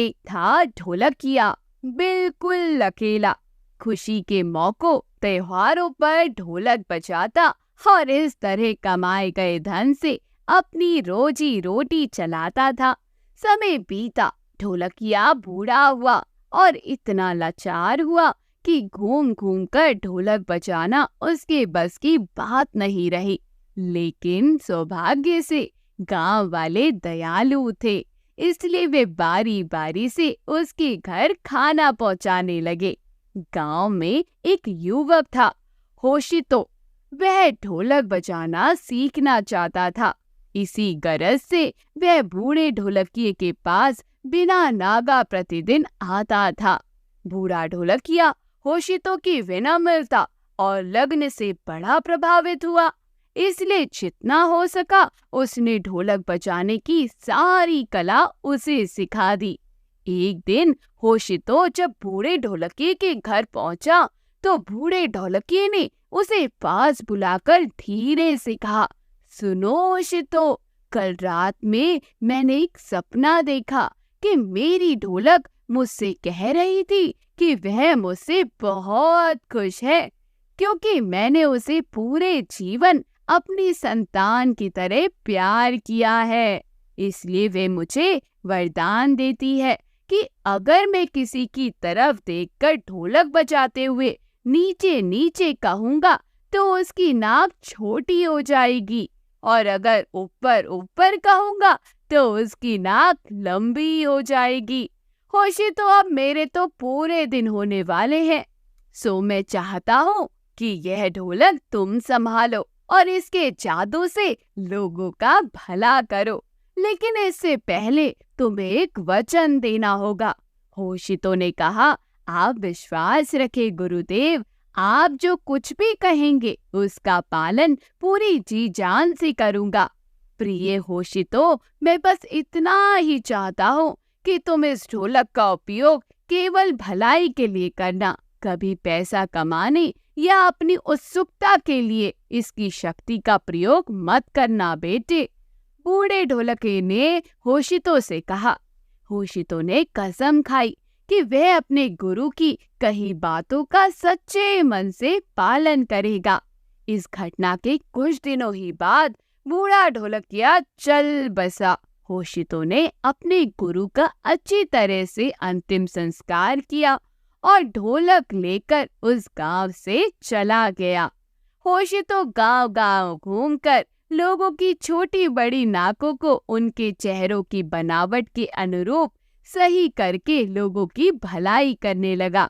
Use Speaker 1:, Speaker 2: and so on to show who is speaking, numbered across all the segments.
Speaker 1: एक था ढोलकिया, बिल्कुल अकेला। खुशी के मौकों त्योहारों पर ढोलक बजाता और इस तरह कमाए गए धन से अपनी रोजी रोटी चलाता था। समय बीता, ढोलकिया बूढ़ा हुआ और इतना लाचार हुआ कि घूम घूम कर ढोलक बजाना उसके बस की बात नहीं रही। लेकिन सौभाग्य से गांव वाले दयालु थे, इसलिए वे बारी बारी से उसके घर खाना पहुंचाने लगे। गांव में एक युवक था, होशितो। वह ढोलक बजाना सीखना चाहता था। इसी गरज से वह बूढ़े ढोलकिये के पास बिना नागा प्रतिदिन आता था। बूढ़ा ढोलकिया होशितो की विनम्रता और लगन से बड़ा प्रभावित हुआ, इसलिए जितना हो सका उसने ढोलक बजाने की सारी कला उसे सिखा दी। एक दिन होशितो जब बूढ़े ढोलकिये के घर पहुंचा तो बूढ़े ढोलकिये ने उसे पास बुलाकर धीरे से कहा, सुनो होशितो, कल रात में मैंने एक सपना देखा कि मेरी ढोलक मुझसे कह रही थी कि वह मुझसे बहुत खुश है, क्योंकि मैंने उसे पूरे जीवन अपनी संतान की तरह प्यार किया है। इसलिए वे मुझे वरदान देती है कि अगर मैं किसी की तरफ देखकर ढोलक बजाते हुए नीचे नीचे कहूँगा तो उसकी नाक छोटी हो जाएगी, और अगर ऊपर ऊपर कहूँगा तो उसकी नाक लंबी हो जाएगी। होशितो, अब मेरे तो पूरे दिन होने वाले हैं, सो मैं चाहता हूँ कि यह ढोलक तुम संभालो और इसके जादू से लोगों का भला करो। लेकिन इससे पहले तुम्हें एक वचन देना होगा। होशितो ने कहा, आप विश्वास रखें गुरुदेव, आप जो कुछ भी कहेंगे उसका पालन पूरी जी जान से करूँगा। प्रिय होशितो, मैं बस इतना ही चाहता हूँ कि तुम इस ढोलक का उपयोग केवल भलाई के लिए करना, कभी पैसा कमाने या अपनी उत्सुकता के लिए इसकी शक्ति का प्रयोग मत करना बेटे। बूढ़े ढोलकिये ने होशितो से कहा। होशितो ने कसम खाई कि वह अपने गुरु की कही बातों का सच्चे मन से पालन करेगा। इस घटना के कुछ दिनों ही बाद बूढ़ा ढोलकिया चल बसा। होशितो ने अपने गुरु का अच्छी तरह से अंतिम संस्कार किया और ढोलक लेकर उस गांव से चला गया। होशितो गांव-गांव घूमकर लोगों की छोटी बड़ी नाकों को उनके चेहरों की बनावट के अनुरूप सही करके लोगों की भलाई करने लगा।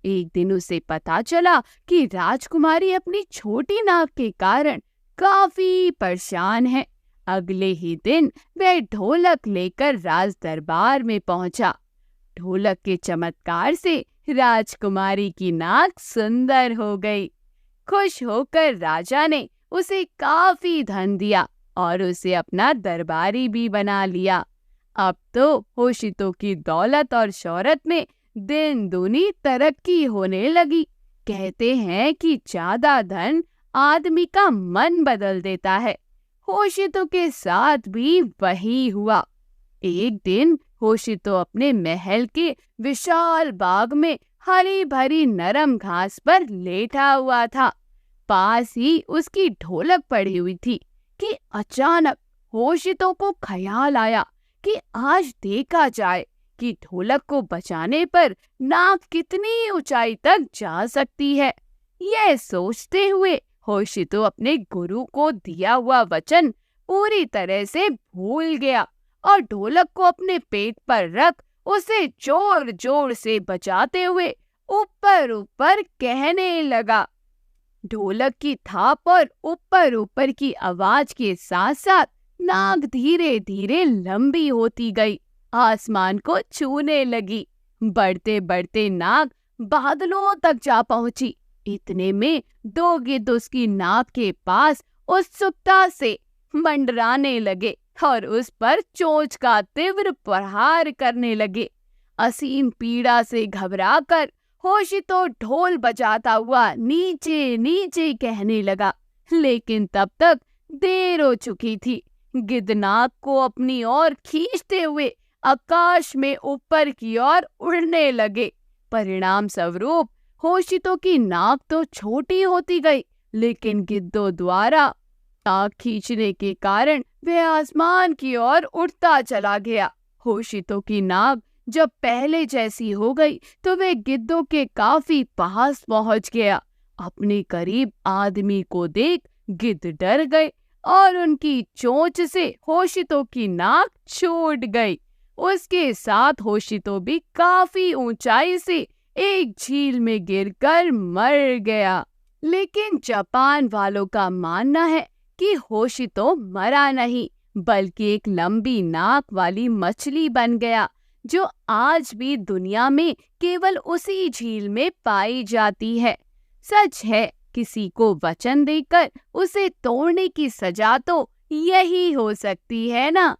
Speaker 1: एक दिन उसे पता चला कि राजकुमारी अपनी छोटी नाक के कारण काफी परेशान है। अगले ही दिन वह ढोलक लेकर राज दरबार में पहुंचा। ढोलक के चमत्कार से राजकुमारी की नाक सुंदर हो गई। खुश होकर राजा ने उसे काफी धन दिया और उसे अपना दरबारी भी बना लिया। अब तो होशितो की दौलत और शोहरत में दिन दूनी तरक्की होने लगी। कहते हैं कि ज्यादा धन आदमी का मन बदल देता है। होशितो के साथ भी वही हुआ। एक दिन होशितो अपने महल के विशाल बाग में हरी भरी नरम घास पर लेटा हुआ था। पास ही उसकी ढोलक पड़ी हुई थी कि अचानक होशितो को ख्याल आया कि आज देखा जाए कि ढोलक को बजाने पर नाक कितनी ऊंचाई तक जा सकती है। यह सोचते हुए होशितो अपने गुरु को दिया हुआ वचन पूरी तरह से भूल गया और ढोलक को अपने पेट पर रख उसे जोर जोर से बजाते हुए ऊपर ऊपर कहने लगा। ढोलक की थाप और ऊपर ऊपर की आवाज के साथ साथ नाक धीरे धीरे लंबी होती गई, आसमान को छूने लगी। बढ़ते बढ़ते नाक बादलों तक जा पहुंची। इतने में दो गिद्ध उसकी नाक के पास उत्सुकता से मंडराने लगे और उस पर चोंच का तीव्र प्रहार करने लगे। असीम पीड़ा से घबराकर होशितो ढोल बजाता हुआ नीचे नीचे कहने लगा, लेकिन तब तक देर हो चुकी थी। गिद्ध नाग को अपनी ओर खींचते हुए आकाश में ऊपर की ओर उड़ने लगे। परिणाम स्वरूप होशितो की नाक तो छोटी होती गई, लेकिन गिद्धों द्वारा नाक खींचने के कारण वह आसमान की ओर उड़ता चला गया। होशितो की नाक जब पहले जैसी हो गई तो वह गिद्धों के काफी पास पहुंच गया। अपने करीब आदमी को देख गिद्ध डर गए और उनकी चोंच से होशितो की नाक छूट गई। उसके साथ होशितो भी काफी ऊंचाई से एक झील में गिरकर मर गया। लेकिन जापान वालों का मानना है कि होशितो मरा नहीं, बल्कि एक लंबी नाक वाली मछली बन गया, जो आज भी दुनिया में केवल उसी झील में पाई जाती है। सच है, किसी को वचन देकर उसे तोड़ने की सजा तो यही हो सकती है ना।